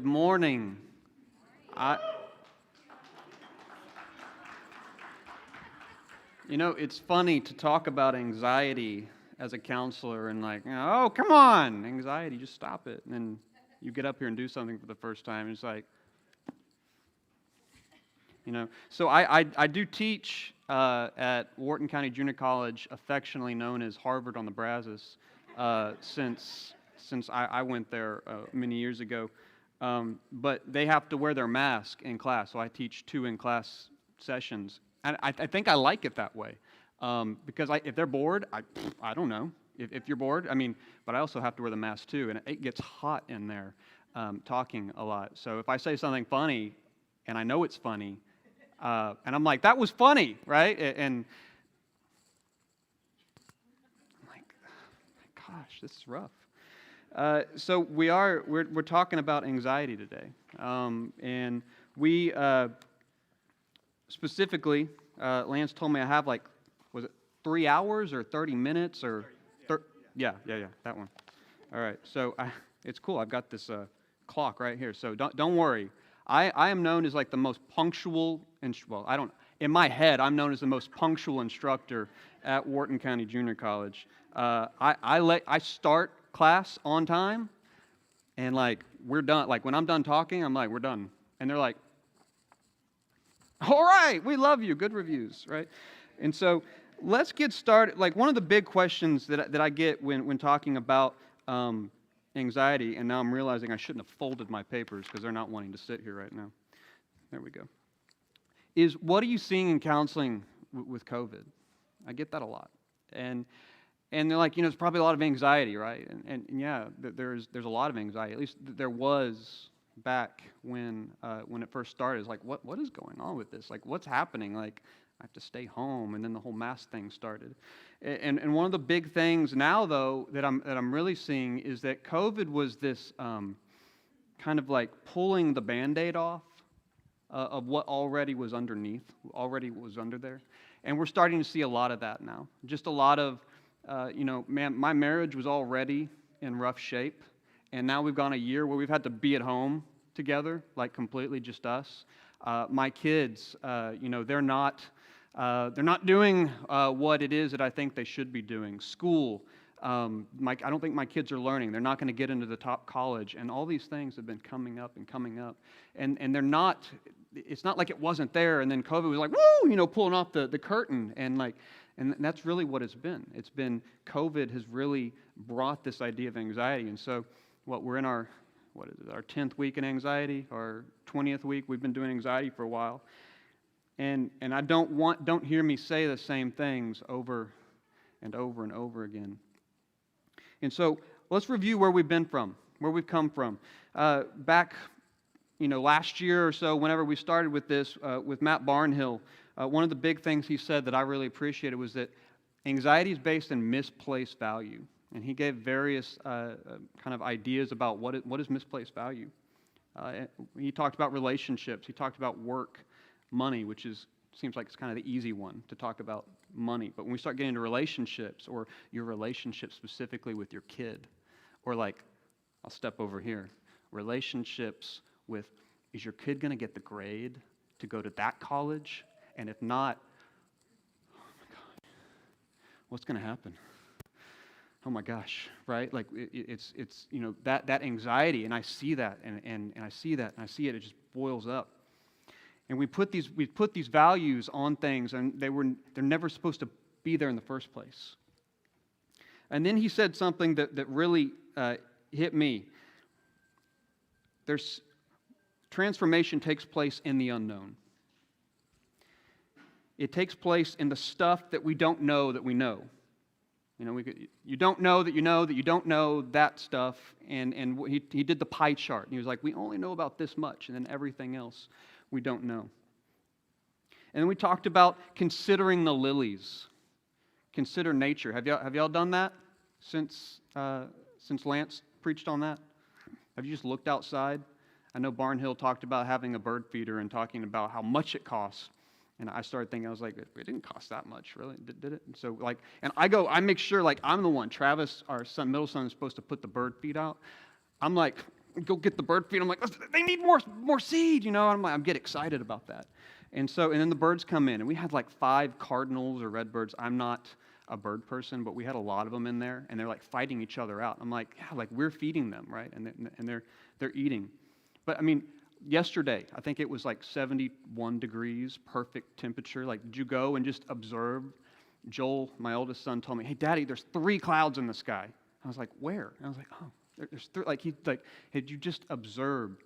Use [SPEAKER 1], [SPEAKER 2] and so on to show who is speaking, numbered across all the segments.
[SPEAKER 1] morning. It's funny to talk about anxiety as a counselor and oh, come on, anxiety, just stop it. And then you get up here and do something for the first time, and it's like, So I do teach at Wharton County Junior College, affectionately known as Harvard on the Brazos, since I went there many years ago. But they have to wear their mask in class, so I teach 2 in-class sessions. And I think I like it that way, because if they're bored, I don't know. If you're bored, but I also have to wear the mask too, and it gets hot in there talking a lot. So if I say something funny, and I know it's funny, and I'm like, that was funny, right? And I'm like, gosh, this is rough. So we're talking about anxiety today, and we specifically, Lance told me I have was it 3 hours or 30 minutes or? Yeah, that one. All right, so it's cool. I've got this clock right here, so don't worry. I am known as the most punctual, in my head, I'm known as the most punctual instructor at Wharton County Junior College. I start class on time, and we're done. When I'm done talking, I'm like, we're done. And they're like, all right, we love you, good reviews, right? And so let's get started. One of the big questions that I get when talking about anxiety, and now I'm realizing I shouldn't have folded my papers because they're not wanting to sit here right now. There we go. Is what are you seeing in counseling with COVID? I get that a lot. And they're like, it's probably a lot of anxiety, right? And yeah, there's a lot of anxiety. At least there was back when it first started. It's what is going on with this? What's happening? I have to stay home, and then the whole mask thing started. And one of the big things now, though, that I'm really seeing is that COVID was this kind of pulling the Band-Aid off of what already was underneath, already was under there. And we're starting to see a lot of that now. Just a lot of, my marriage was already in rough shape, and now we've gone a year where we've had to be at home together, completely just us. My kids, they're not doing what it is that I think they should be doing. School, I don't think my kids are learning. They're not going to get into the top college, and all these things have been coming up, and they're not. It's not like it wasn't there, and then COVID was woo, pulling off the curtain, and that's really what it's been. It's been COVID has really brought this idea of anxiety, and so we're in our 10th week in anxiety, our 20th week. We've been doing anxiety for a while. And I don't hear me say the same things over and over and over again. And so let's review where we've been from, where we've come from. Back, last year or so, whenever we started with this, with Matt Barnhill, one of the big things he said that I really appreciated was that anxiety is based in misplaced value. And he gave various kind of ideas about what is misplaced value. He talked about relationships. He talked about work, money, which seems like it's kind of the easy one to talk about money. But when we start getting into relationships, or your relationship specifically with your kid, or I'll step over here, relationships with, is your kid going to get the grade to go to that college? And if not, oh my God, what's going to happen? Oh my gosh, right? It's that anxiety, and I see that, and I see that, and I see it. It just boils up. And we put these values on things, and they're never supposed to be there in the first place. And then he said something that really hit me. Transformation takes place in the unknown. It takes place in the stuff that we don't know that we know. You don't know that you know that you don't know that stuff, and he did the pie chart, and he was like, we only know about this much, and then everything else we don't know. And then we talked about considering the lilies, consider nature. Have y'all done that since Lance preached on that? Have you just looked outside? I know Barnhill talked about having a bird feeder and talking about how much it costs. And I started thinking, I was like, it didn't cost that much, really, did it? And so, and I make sure, I'm the one. Travis, our middle son, is supposed to put the bird feed out. I'm like, go get the bird feed. I'm like, they need more seed, you know. And I'm get excited about that. And then the birds come in, and we had like 5 cardinals or redbirds. I'm not a bird person, but we had a lot of them in there, and they're like fighting each other out. I'm like, yeah, like we're feeding them, right? And they're eating. But I mean, yesterday, I think it was like 71 degrees, perfect temperature. Like, did you go and just observe? Joel, my oldest son, told me, "Hey, Daddy, there's 3 clouds in the sky." I was like, "Where?" And I was like, "Oh, there's 3." Like had you just observed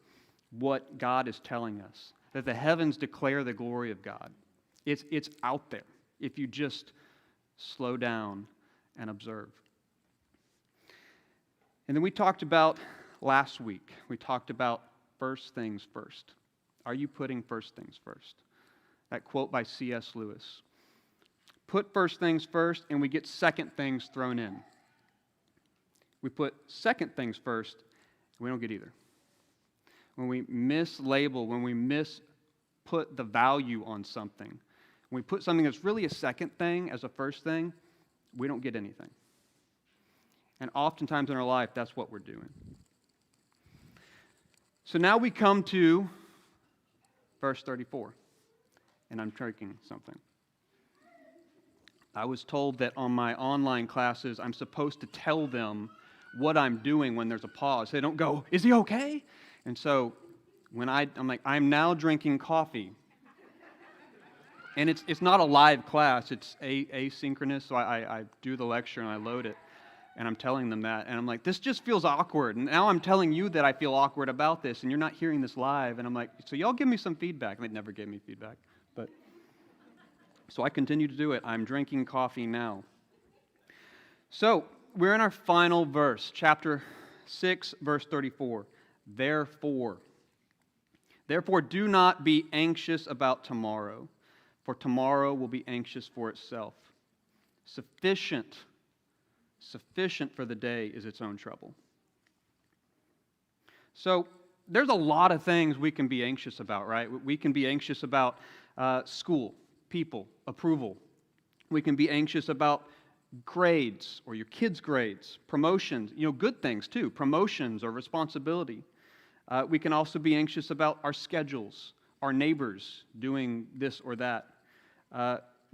[SPEAKER 1] what God is telling us? That the heavens declare the glory of God. It's out there if you just slow down and observe. And then we talked about last week, we talked about first things first. Are you putting first things first? That quote by C.S. Lewis. Put first things first, and we get second things thrown in. We put second things first, and we don't get either. When we mislabel, when we misput the value on something, when we put something that's really a second thing as a first thing, we don't get anything. And oftentimes in our life, that's what we're doing. So now we come to verse 34, and I'm drinking something. I was told that on my online classes, I'm supposed to tell them what I'm doing when there's a pause. They don't go, "Is he okay?" And so when I'm like, "I'm now drinking coffee." And it's not a live class, it's asynchronous, so I do the lecture and I load it, and I'm telling them that, and I'm like, "This just feels awkward," and now I'm telling you that I feel awkward about this, and you're not hearing this live, and I'm like, "So y'all give me some feedback." And they never gave me feedback, but so I continue to do it. I'm drinking coffee now. So we're in our final verse, chapter 6, verse 34. Therefore, do not be anxious about tomorrow, for tomorrow will be anxious for itself. Sufficient for the day is its own trouble. So there's a lot of things we can be anxious about, right? We can be anxious about school, people, approval. We can be anxious about grades or your kids' grades, promotions, good things too, promotions or responsibility. We can also be anxious about our schedules, our neighbors doing this or that.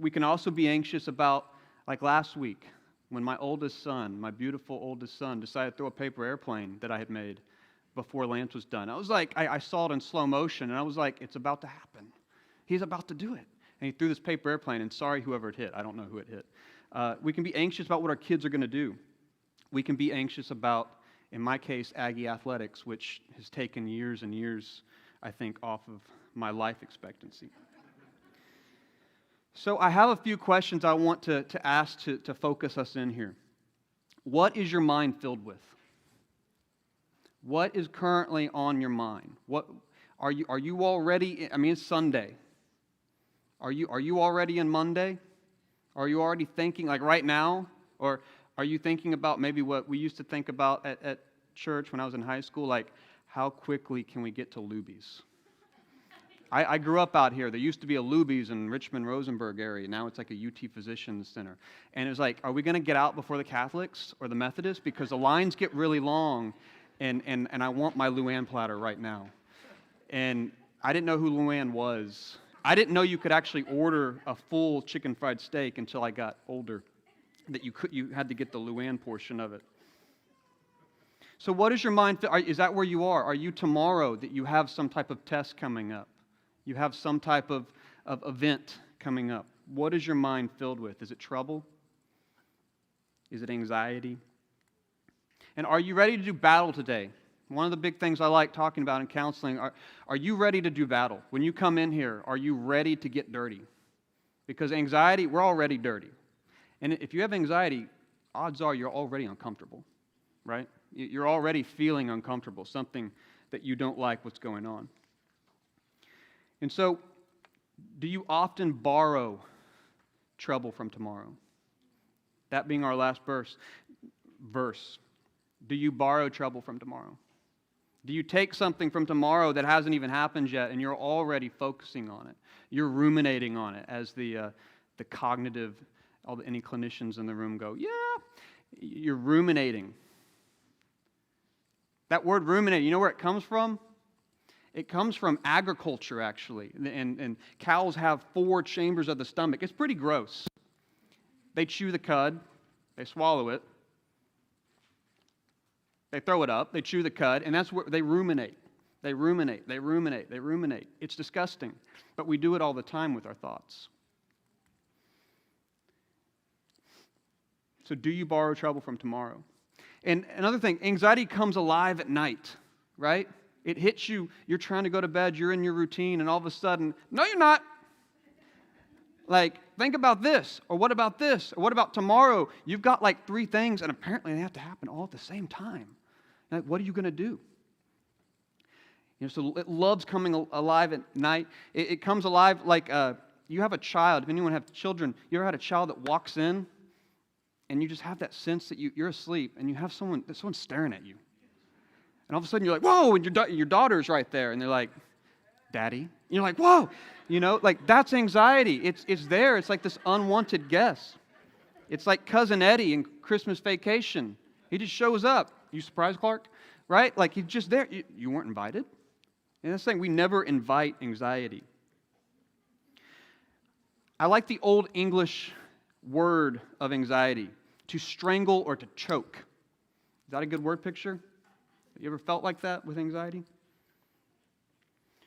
[SPEAKER 1] We can also be anxious about, like last week, when my oldest son, my beautiful oldest son, decided to throw a paper airplane that I had made before Lent was done. I was like, I saw it in slow motion, and I was like, it's about to happen. He's about to do it. And he threw this paper airplane, and sorry whoever it hit. I don't know who it hit. We can be anxious about what our kids are going to do. We can be anxious about, in my case, Aggie athletics, which has taken years and years, I think, off of my life expectancy. So I have a few questions I want to ask to focus us in here. What is your mind filled with? What is currently on your mind? What are you already? I mean, it's Sunday. Are you already in Monday? Are you already thinking like right now, or are you thinking about maybe what we used to think about at church when I was in high school, like how quickly can we get to Luby's? I grew up out here. There used to be a Luby's in Richmond-Rosenberg area. Now it's like a UT Physicians Center. And it was like, are we going to get out before the Catholics or the Methodists? Because the lines get really long, and I want my Luann platter right now. And I didn't know who Luann was. I didn't know you could actually order a full chicken fried steak until I got older, that you had to get the Luann portion of it. So what is your mind? Is that where you are? Are you tomorrow that you have some type of test coming up? You have some type of event coming up. What is your mind filled with? Is it trouble? Is it anxiety? And are you ready to do battle today? One of the big things I like talking about in counseling, are you ready to do battle? When you come in here, are you ready to get dirty? Because anxiety, we're already dirty. And if you have anxiety, odds are you're already uncomfortable, right? You're already feeling uncomfortable, something that you don't like what's going on. And so, do you often borrow trouble from tomorrow? That being our last verse. Do you borrow trouble from tomorrow? Do you take something from tomorrow that hasn't even happened yet and you're already focusing on it? You're ruminating on it, as the cognitive, any clinicians in the room go, yeah, you're ruminating. That word ruminate, you know where it comes from? It comes from agriculture, actually. And cows have 4 chambers of the stomach. It's pretty gross. They chew the cud. They swallow it. They throw it up. They chew the cud. And that's where they ruminate. They ruminate. They ruminate. They ruminate. It's disgusting. But we do it all the time with our thoughts. So do you borrow trouble from tomorrow? And another thing, anxiety comes alive at night, right? It hits you, you're trying to go to bed, you're in your routine, and all of a sudden, no, you're not. Like, think about this, or what about this, or what about tomorrow? You've got like 3 things, and apparently they have to happen all at the same time. Like, what are you going to do? So it loves coming alive at night. It comes alive like you have a child. If anyone have children, you ever had a child that walks in, and you just have that sense that you're asleep, and you have someone staring at you. And all of a sudden you're like, whoa, and your daughter's right there. And they're like, Daddy. And you're like, whoa. Like that's anxiety. It's there. It's like this unwanted guest. It's like Cousin Eddie in Christmas Vacation. He just shows up. You surprised, Clark? Right? Like he's just there. You weren't invited. And that's the thing. We never invite anxiety. I like the Old English word of anxiety, to strangle or to choke. Is that a good word picture? You ever felt like that with anxiety?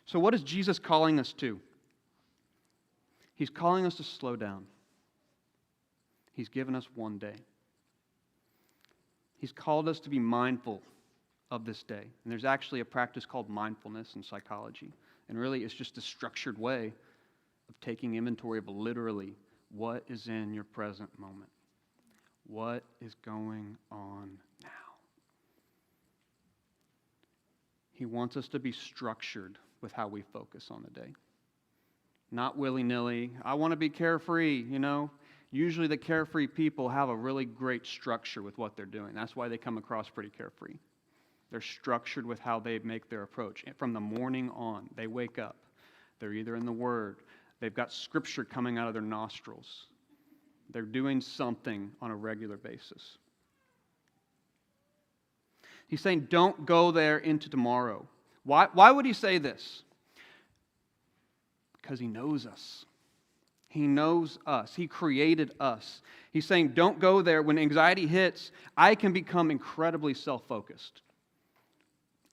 [SPEAKER 1] So what is Jesus calling us to? He's calling us to slow down. He's given us one day. He's called us to be mindful of this day. And there's actually a practice called mindfulness in psychology. And really it's just a structured way of taking inventory of literally what is in your present moment. What is going on now? He wants us to be structured with how we focus on the day. Not willy-nilly. I want to be carefree, Usually the carefree people have a really great structure with what they're doing. That's why they come across pretty carefree. They're structured with how they make their approach. From the morning on, they wake up. They're either in the Word. They've got Scripture coming out of their nostrils. They're doing something on a regular basis. He's saying, don't go there into tomorrow. Why would he say this? Because he knows us. He knows us. He created us. He's saying, don't go there. When anxiety hits, I can become incredibly self-focused.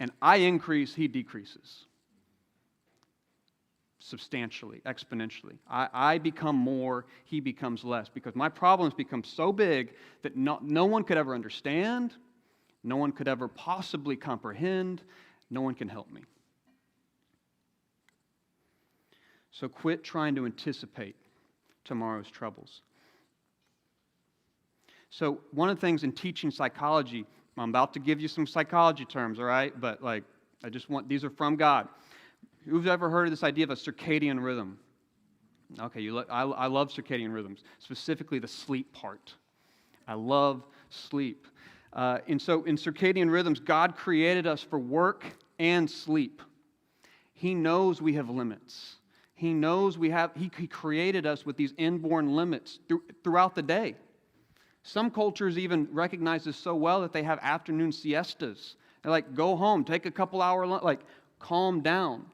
[SPEAKER 1] And I increase, he decreases. Substantially, exponentially. I become more, he becomes less. Because my problems become so big that no one could ever understand. No one could ever possibly comprehend. No one can help me. So quit trying to anticipate tomorrow's troubles. So one of the things in teaching psychology, I'm about to give you some psychology terms, all right? But these are from God. Who's ever heard of this idea of a circadian rhythm? Okay, I love circadian rhythms, specifically the sleep part. I love sleep. And so in circadian rhythms, God created us for work and sleep. He knows we have limits. He knows He created us with these inborn limits throughout the day. Some cultures even recognize this so well that they have afternoon siestas. They're like, go home, take a couple hour lunch, calm down.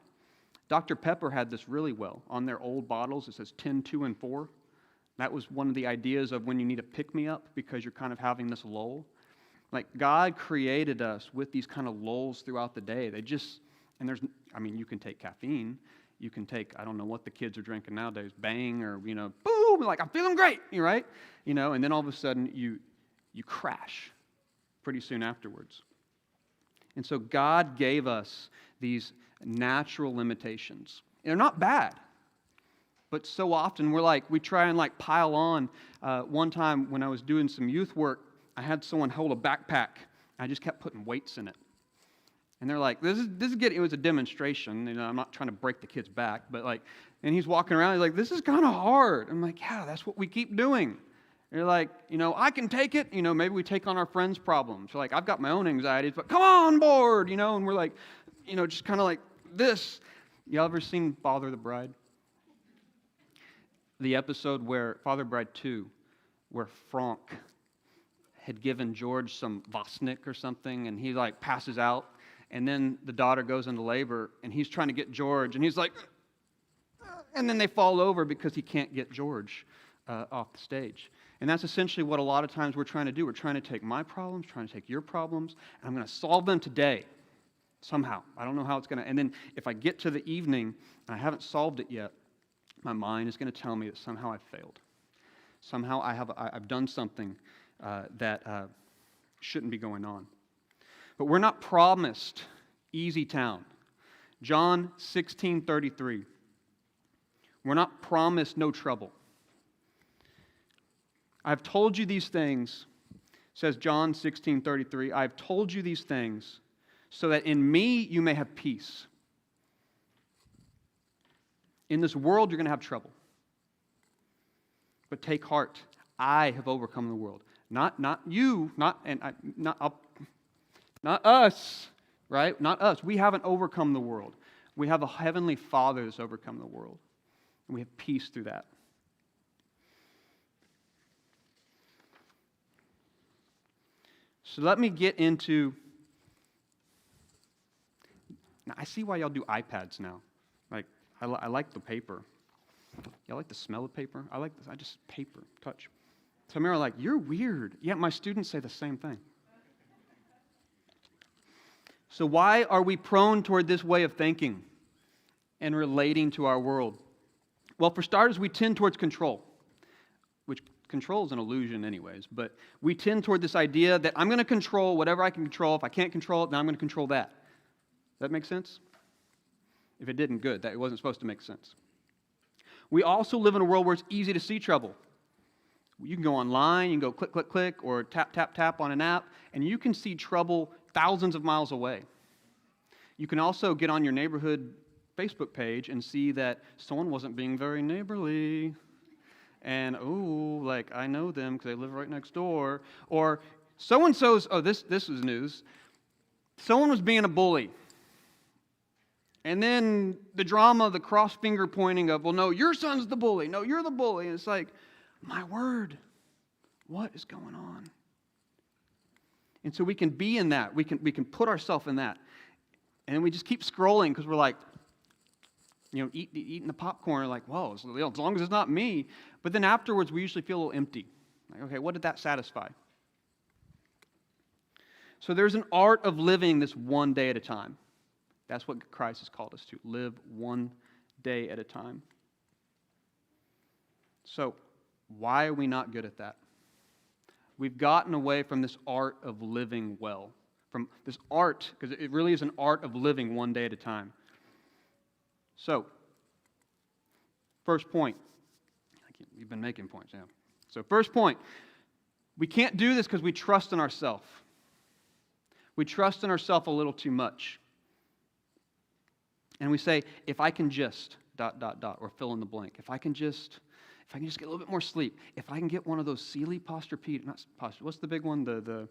[SPEAKER 1] Dr. Pepper had this really well. On their old bottles, it says 10, 2, and 4. That was one of the ideas of when you need a pick-me-up because you're kind of having this lull. God created us with these kind of lulls throughout the day. You can take caffeine. You can take, I don't know what the kids are drinking nowadays, Bang or, boom, I'm feeling great, right? And then all of a sudden you crash pretty soon afterwards. And so God gave us these natural limitations. And they're not bad. But so often we try and pile on. One time when I was doing some youth work, I had someone hold a backpack. I just kept putting weights in it. And they're like, this is getting, it was a demonstration. I'm not trying to break the kid's back, but and he's walking around, he's like, this is kind of hard. I'm like, yeah, that's what we keep doing. And they're like, I can take it. Maybe we take on our friends' problems. So I've got my own anxieties, but come on board, and we're like, just kind of like this. You ever seen Father the Bride? The episode where, Father Bride 2, where Franck had given George some Vosnik or something, and he like passes out, and then the daughter goes into labor, and he's trying to get George, and he's like, and then they fall over because he can't get George off the stage. And that's essentially what a lot of times we're trying to do. We're trying to take my problems, trying to take your problems, and I'm going to solve them today somehow. I don't know how it's going to. And then if I get to the evening and I haven't solved it yet, my mind is going to tell me that somehow I've failed. Somehow I've done something that shouldn't be going on. But we're not promised easy town. John 16:33. We're not promised no trouble. I've told you these things, says John 16:33. I've told you these things so that in me you may have peace. In this world you're going to have trouble. But take heart. I have overcome the world. Not you, not us, right? Not us. We haven't overcome the world. We have a heavenly Father that's overcome the world. And we have peace through that. So let me get into... Now, I see why y'all do iPads now. Like, I like the paper. Y'all like the smell of paper? I like this. I just paper, touch. Some of you are like, you're weird. Yeah, my students say the same thing. So why are we prone toward this way of thinking and relating to our world? Well, for starters, we tend towards control, which control is an illusion anyways, but we tend toward this idea that I'm going to control whatever I can control. If I can't control it, then I'm going to control that. Does that make sense? If it didn't, good. That it wasn't supposed to make sense. We also live in a world where it's easy to see trouble. You can go online, you can go click, click, click, or tap, tap, tap on an app, and you can see trouble thousands of miles away. You can also get on your neighborhood Facebook page and see that someone wasn't being very neighborly. And, like, I know them because they live right next door. Or so-and-so's, this is news. Someone was being a bully. And then the drama, the cross-finger pointing of, well, no, your son's the bully. No, you're the bully. And it's like, my word, what is going on? And so we can be in that. We can put ourselves in that. And then we just keep scrolling because we're like, eating the popcorn, like, whoa, as long as it's not me. But then afterwards, we usually feel a little empty. Like, okay, what did that satisfy? So there's an art of living this one day at a time. That's what Christ has called us to, live one day at a time. So why are we not good at that? We've gotten away from this art of living well. From this art, because it really is an art of living one day at a time. So, first point. You've been making points, yeah. So, first point. We can't do this because we trust in ourselves. We trust in ourselves a little too much. And we say, if I can just, ... or fill in the blank. If I can just get a little bit more sleep. If I can get one of those Sealy Posturepedic, not posture, what's the big one?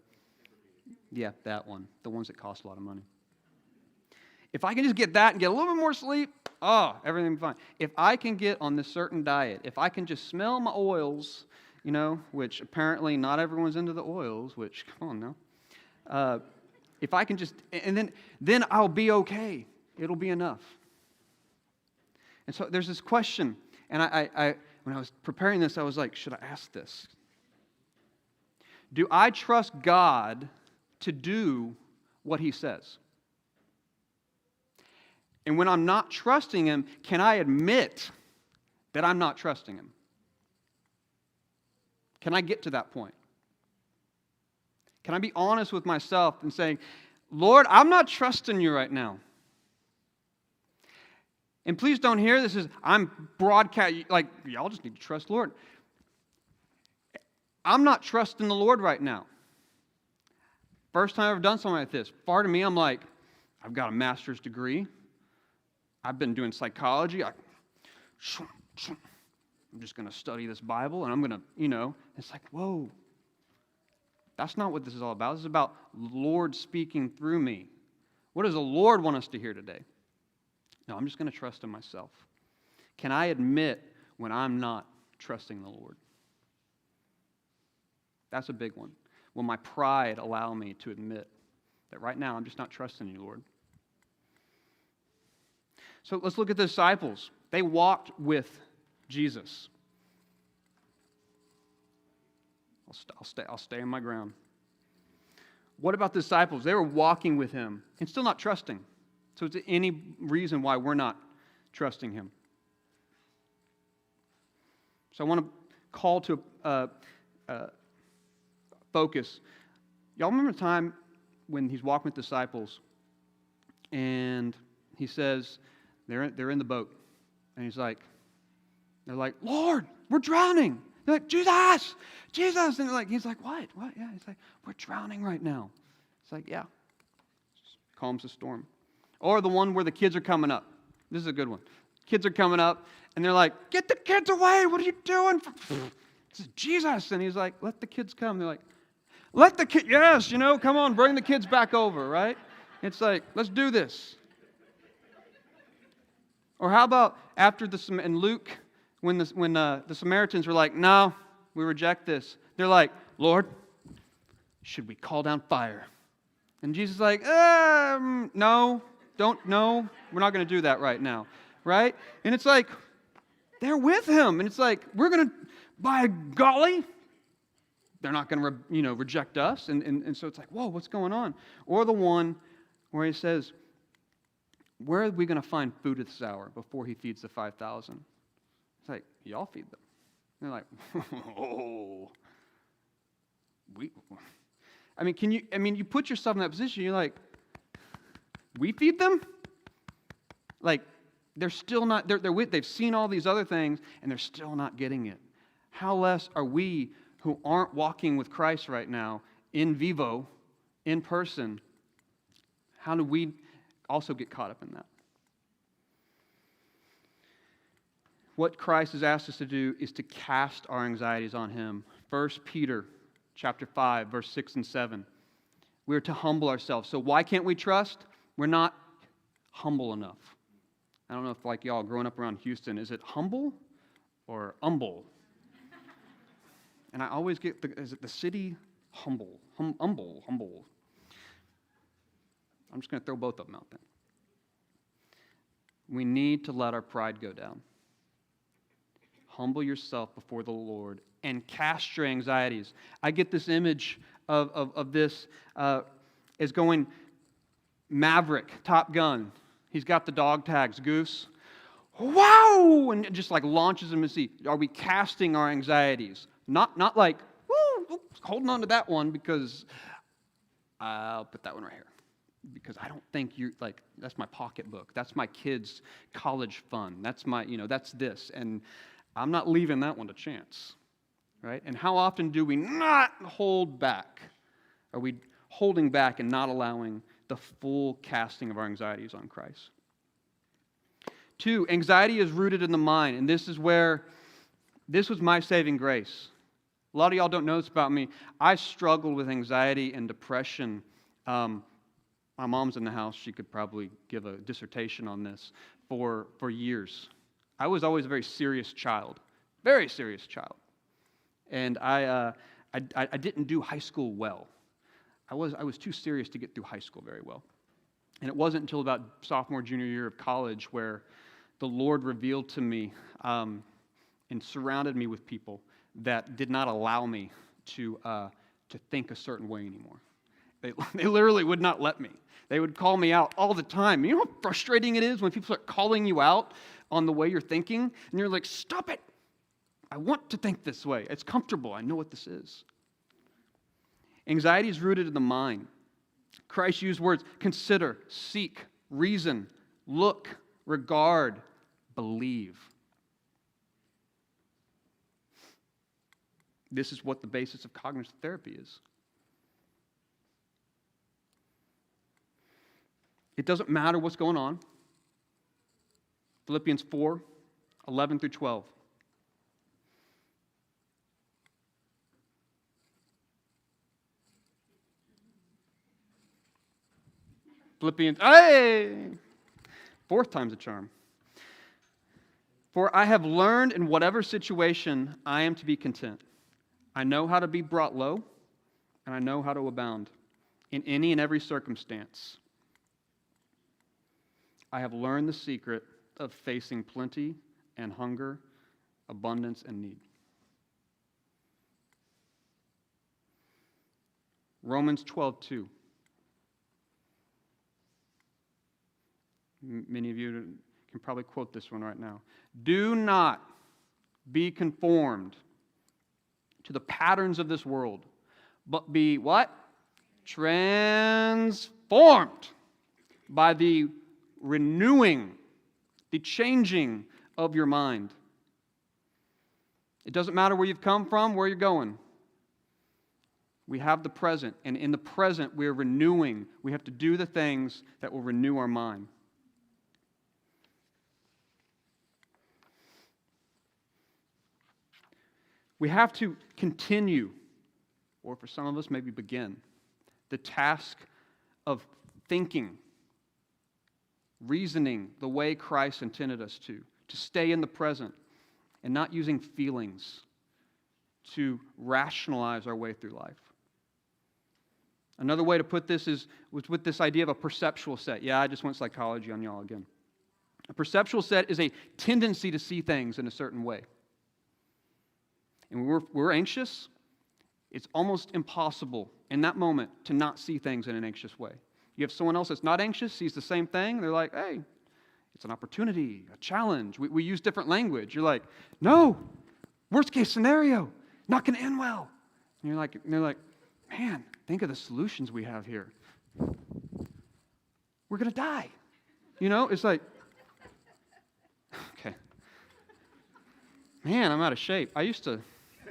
[SPEAKER 1] Yeah, that one. The ones that cost a lot of money. If I can just get that and get a little bit more sleep, everything will be fine. If I can get on this certain diet, if I can just smell my oils, which apparently not everyone's into the oils, which, come on now. If I can just, and then I'll be okay. It'll be enough. And so there's this question, and I when I was preparing this, I was like, should I ask this? Do I trust God to do what He says? And when I'm not trusting Him, can I admit that I'm not trusting Him? Can I get to that point? Can I be honest with myself and say, Lord, I'm not trusting you right now. And please don't hear this as I'm broadcast, like, y'all just need to trust the Lord. I'm not trusting the Lord right now. First time I've ever done something like this. Part of me, I'm like, I've got a master's degree. I've been doing psychology. I'm just going to study this Bible, and I'm going to, it's like, whoa. That's not what this is all about. This is about the Lord speaking through me. What does the Lord want us to hear today? No, I'm just going to trust in myself. Can I admit when I'm not trusting the Lord? That's a big one. Will my pride allow me to admit that right now I'm just not trusting you, Lord? So let's look at the disciples. They walked with Jesus. I'll stay on my ground. What about the disciples? They were walking with him and still not trusting. So is there any reason why we're not trusting him? So I want to call to focus. Y'all remember the time when he's walking with disciples and he says, they're in the boat. And they're like, Lord, we're drowning. They're like, Jesus. And he's like, what? Yeah, he's like, we're drowning right now. It's like, yeah. Just calms the storm. Or the one where the kids are coming up. This is a good one. Kids are coming up, and they're like, get the kids away. What are you doing? It's Jesus. And he's like, let the kids come. They're like, let the kids, yes, come on, bring the kids back over, right? It's like, let's do this. Or how about after in Luke, when the Samaritans were like, no, we reject this. They're like, Lord, should we call down fire? And Jesus is like, no, we're not going to do that right now, right? And it's like, they're with him. And it's like, we're going to, by golly, they're not going to, reject us. And so it's like, whoa, what's going on? Or the one where he says, where are we going to find food at this hour before he feeds the 5,000? It's like, y'all feed them. And they're like, oh. You put yourself in that position, you're like, we feed them? Like, they're still not, they've seen all these other things, and they're still not getting it. How less are we who aren't walking with Christ right now, in vivo, in person, how do we also get caught up in that? What Christ has asked us to do is to cast our anxieties on him. 1 Peter chapter 5, verse 6 and 7. We're to humble ourselves. So why can't we trust? We're not humble enough. I don't know if, like y'all, growing up around Houston, is it humble or umble? And I always get, is it the city? Humble. Humble. I'm just going to throw both of them out then. We need to let our pride go down. Humble yourself before the Lord and cast your anxieties. I get this image of this as going Maverick, Top Gun. He's got the dog tags, Goose. Wow! And it just like launches him to sea. Are we casting our anxieties? Not like, woo, holding on to that one because I'll put that one right here. Because I don't think that's my pocketbook. That's my kids' college fund. That's that's this. And I'm not leaving that one to chance, right? And how often do we not hold back? Are we holding back and not allowing the full casting of our anxieties on Christ? 2, anxiety is rooted in the mind, and this was my saving grace. A lot of y'all don't know this about me. I struggled with anxiety and depression. My mom's in the house. She could probably give a dissertation on this for years. I was always a very serious child. And I didn't do high school well. I was too serious to get through high school very well. And it wasn't until about sophomore, junior year of college where the Lord revealed to me and surrounded me with people that did not allow me to think a certain way anymore. They literally would not let me. They would call me out all the time. You know how frustrating it is when people start calling you out on the way you're thinking? And you're like, stop it. I want to think this way. It's comfortable. I know what this is. Anxiety is rooted in the mind. Christ used words, consider, seek, reason, look, regard, believe. This is what the basis of cognitive therapy is. It doesn't matter what's going on. Philippians 4, 11 through 12. Philippians, hey! 4th time's a charm. For I have learned in whatever situation I am to be content. I know how to be brought low. and I know how to abound in any and every circumstance. I have learned the secret of facing plenty and hunger, abundance and need. Romans 12:2. Many of you can probably quote this one right now. Do not be conformed to the patterns of this world, but be what? Transformed by the renewing, the changing of your mind. It doesn't matter where you've come from, where you're going. We have the present, and in the present we're renewing. We have to do the things that will renew our mind. We have to continue, or for some of us maybe begin, the task of thinking, reasoning the way Christ intended us to stay in the present and not using feelings to rationalize our way through life. Another way to put this was with this idea of a perceptual set. Yeah, I just went psychology on y'all again. A perceptual set is a tendency to see things in a certain way. And when we're anxious, it's almost impossible in that moment to not see things in an anxious way. You have someone else that's not anxious, sees the same thing, they're like, hey, it's an opportunity, a challenge. We use different language. You're like, no, worst case scenario, not going to end well. And they're like, man, think of the solutions we have here. We're going to die. It's like, okay. Man, I'm out of shape. I used to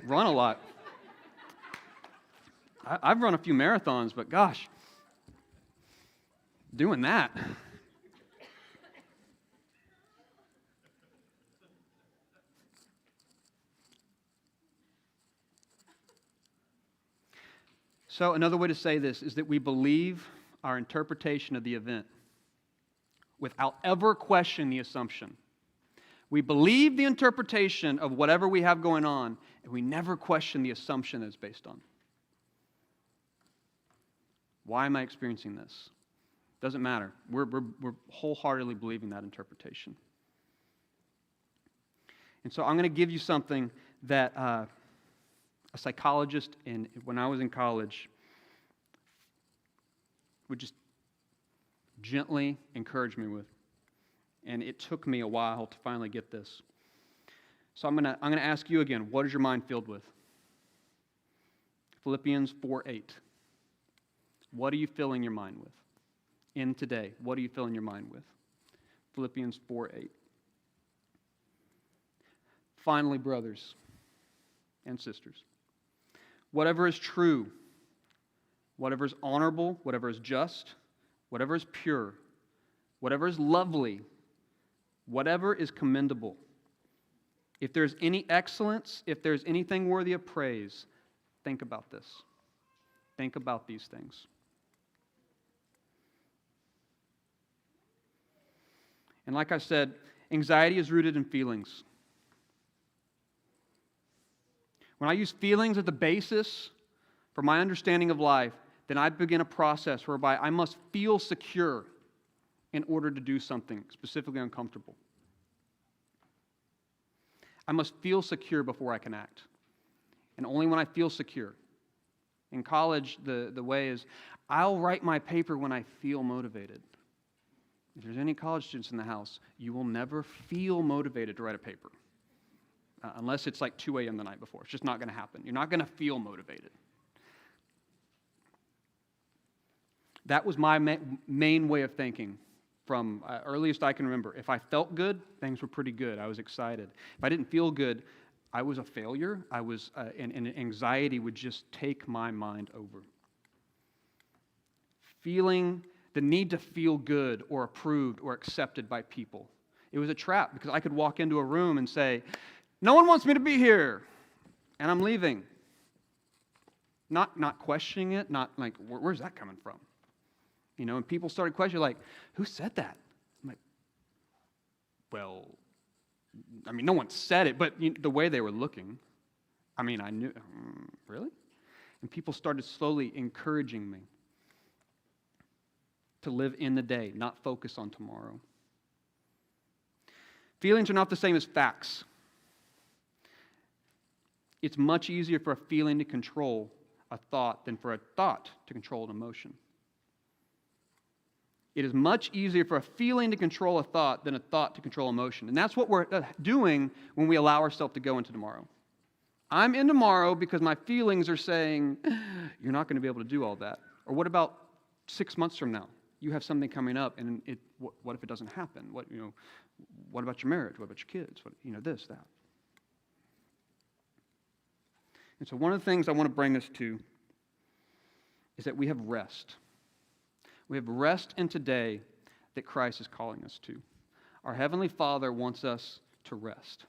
[SPEAKER 1] run a lot. I've run a few marathons, but gosh, doing that. So another way to say this is that we believe our interpretation of the event without ever questioning the assumption. We believe the interpretation of whatever we have going on, and we never question the assumption that it's based on. Why am I experiencing this? Doesn't matter. We're wholeheartedly believing that interpretation. And so I'm going to give you something that a psychologist, when I was in college, would just gently encourage me with. And it took me a while to finally get this. So I'm going to ask you again, what is your mind filled with? Philippians 4:8. What are you filling your mind with? In today, what are you filling your mind with? Philippians 4:8. Finally, brothers and sisters, whatever is true, whatever is honorable, whatever is just, whatever is pure, whatever is lovely, whatever is commendable, if there's any excellence, if there's anything worthy of praise, think about this. Think about these things. And like I said, anxiety is rooted in feelings. When I use feelings as the basis for my understanding of life, then I begin a process whereby I must feel secure in order to do something specifically uncomfortable. I must feel secure before I can act. And only when I feel secure. In college, the way is, I'll write my paper when I feel motivated. If there's any college students in the house, you will never feel motivated to write a paper. Unless it's like 2 a.m. the night before. It's just not going to happen. You're not going to feel motivated. That was my main way of thinking from earliest I can remember. If I felt good, things were pretty good. I was excited. If I didn't feel good, I was a failure. And anxiety would just take my mind over. Feeling the need to feel good or approved or accepted by people. It was a trap because I could walk into a room and say, no one wants me to be here, and I'm leaving. Not questioning it, not like, where's that coming from? And people started questioning, like, who said that? I'm like, well, no one said it, but the way they were looking, I knew, really? And people started slowly encouraging me to live in the day, not focus on tomorrow. Feelings are not the same as facts. It's much easier for a feeling to control a thought than for a thought to control an emotion. It is much easier for a feeling to control a thought than a thought to control emotion. And that's what we're doing when we allow ourselves to go into tomorrow. I'm in tomorrow because my feelings are saying, you're not going to be able to do all that. Or what about 6 months from now? You have something coming up, and what if it doesn't happen? What about your marriage? What about your kids? This, that. And so one of the things I want to bring us to is that we have rest. We have rest in today that Christ is calling us to. Our Heavenly Father wants us to rest.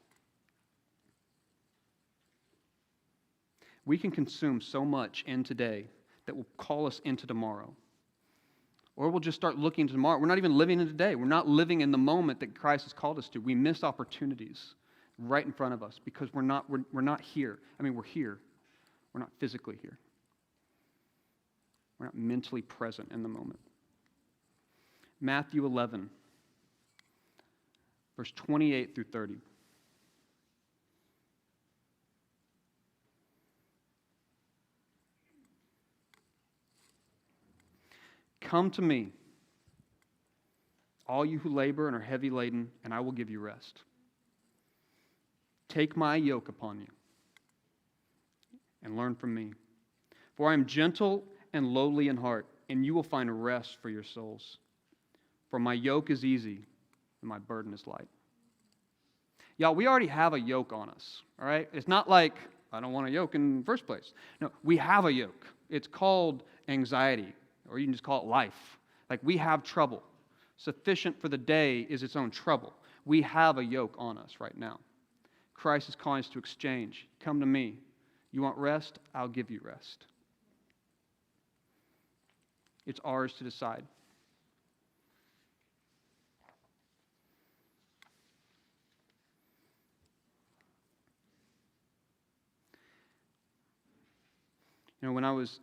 [SPEAKER 1] We can consume so much in today that will call us into tomorrow. Or we'll just start looking to tomorrow. We're not even living in today. We're not living in the moment that Christ has called us to. We miss opportunities right in front of us because we're not here. I mean, we're here. We're not physically here. We're not mentally present in the moment. Matthew 11, verse 28 through 30. Come to me, all you who labor and are heavy laden, and I will give you rest. Take my yoke upon you and learn from me. For I am gentle and lowly in heart, and you will find rest for your souls. For my yoke is easy and my burden is light. Y'all, we already have a yoke on us, all right? It's not like, I don't want a yoke in the first place. No, we have a yoke. It's called anxiety, or you can just call it life. Like, we have trouble. Sufficient for the day is its own trouble. We have a yoke on us right now. Christ is calling us to exchange. Come to me. You want rest? I'll give you rest. It's ours to decide. When I was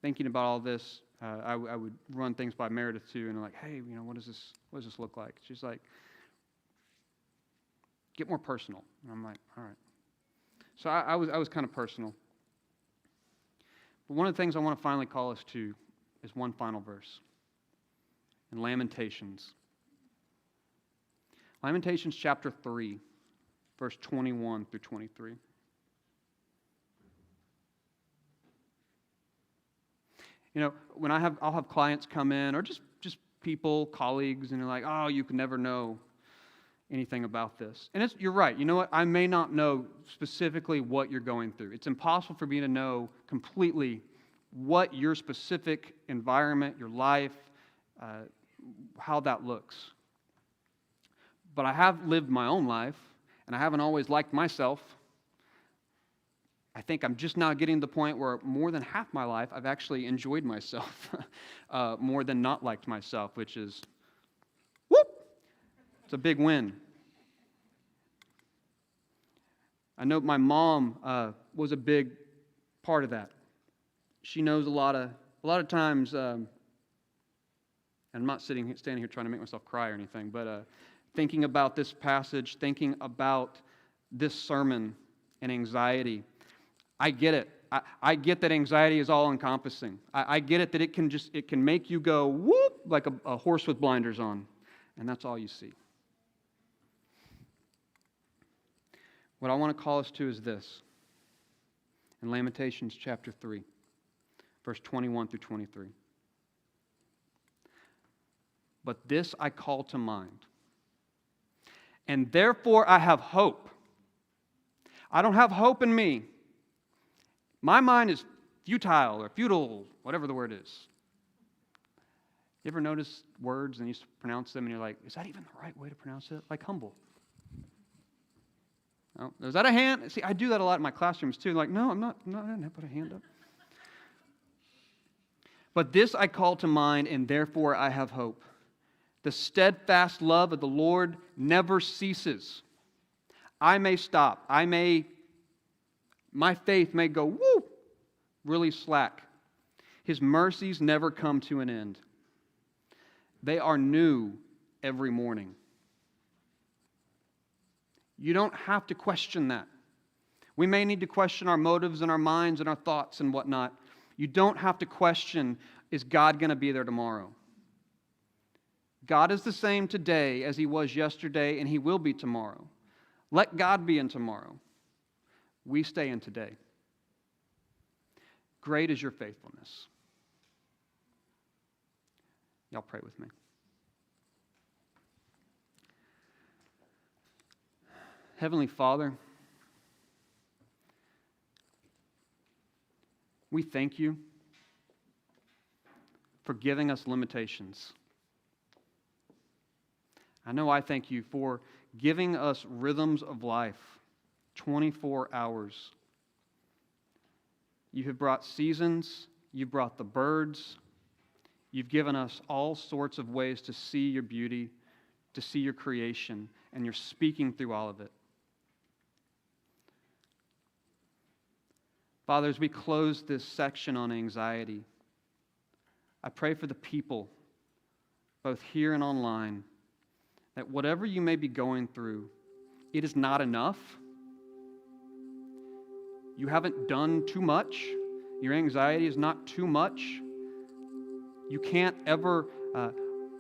[SPEAKER 1] thinking about all this, I would run things by Meredith too, and I'm like, hey, what does this look like? She's like, get more personal. And I'm like, all right. So I was kind of personal. But one of the things I want to finally call us to is one final verse in Lamentations. Lamentations chapter 3, verse 21 through 23. When I'll have clients come in, or just people, colleagues, and they're like, oh, you can never know anything about this. And you're right. You know what? I may not know specifically what you're going through. It's impossible for me to know completely what your specific environment, your life, how that looks. But I have lived my own life, and I haven't always liked myself. I think I'm just now getting to the point where more than half my life I've actually enjoyed myself more than not liked myself, which is, whoop, it's a big win. I know my mom was a big part of that. She knows a lot of times, and I'm not standing here trying to make myself cry or anything, but thinking about this passage, thinking about this sermon and anxiety, I get it. I get that anxiety is all-encompassing. I get it that it can make you go whoop like a horse with blinders on, and that's all you see. What I want to call us to is this. In Lamentations chapter 3, verse 21 through 23. But this I call to mind, and therefore I have hope. I don't have hope in me. My mind is futile, whatever the word is. You ever notice words and you pronounce them and you're like, is that even the right way to pronounce it? Like humble. Oh, is that a hand? See, I do that a lot in my classrooms too. Like, no, I'm not. No, I didn't put a hand up. But this I call to mind, and therefore I have hope. The steadfast love of the Lord never ceases. I may stop. I may My faith may go, woo, really slack. His mercies never come to an end. They are new every morning. You don't have to question that. We may need to question our motives and our minds and our thoughts and whatnot. You don't have to question, is God going to be there tomorrow? God is the same today as He was yesterday, and He will be tomorrow. Let God be in tomorrow. We stay in today. Great is your faithfulness. Y'all pray with me. Heavenly Father, we thank You for giving us limitations. I know I thank You for giving us rhythms of life, 24 hours. You have brought seasons, You've brought the birds, You've given us all sorts of ways to see Your beauty, to see Your creation, and You're speaking through all of it. Father, as we close this section on anxiety, I pray for the people, both here and online, that whatever you may be going through, it is not enough. You haven't done too much. Your anxiety is not too much. You can't ever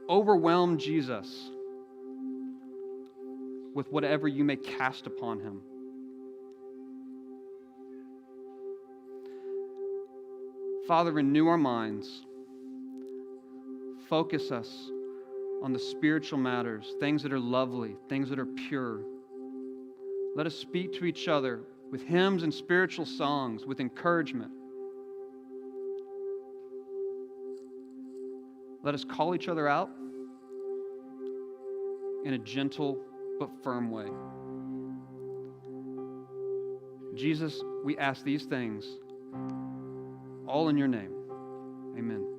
[SPEAKER 1] overwhelm Jesus with whatever you may cast upon Him. Father, renew our minds. Focus us on the spiritual matters, things that are lovely, things that are pure. Let us speak to each other with hymns and spiritual songs, with encouragement. Let us call each other out in a gentle but firm way. Jesus, we ask these things all in Your name. Amen.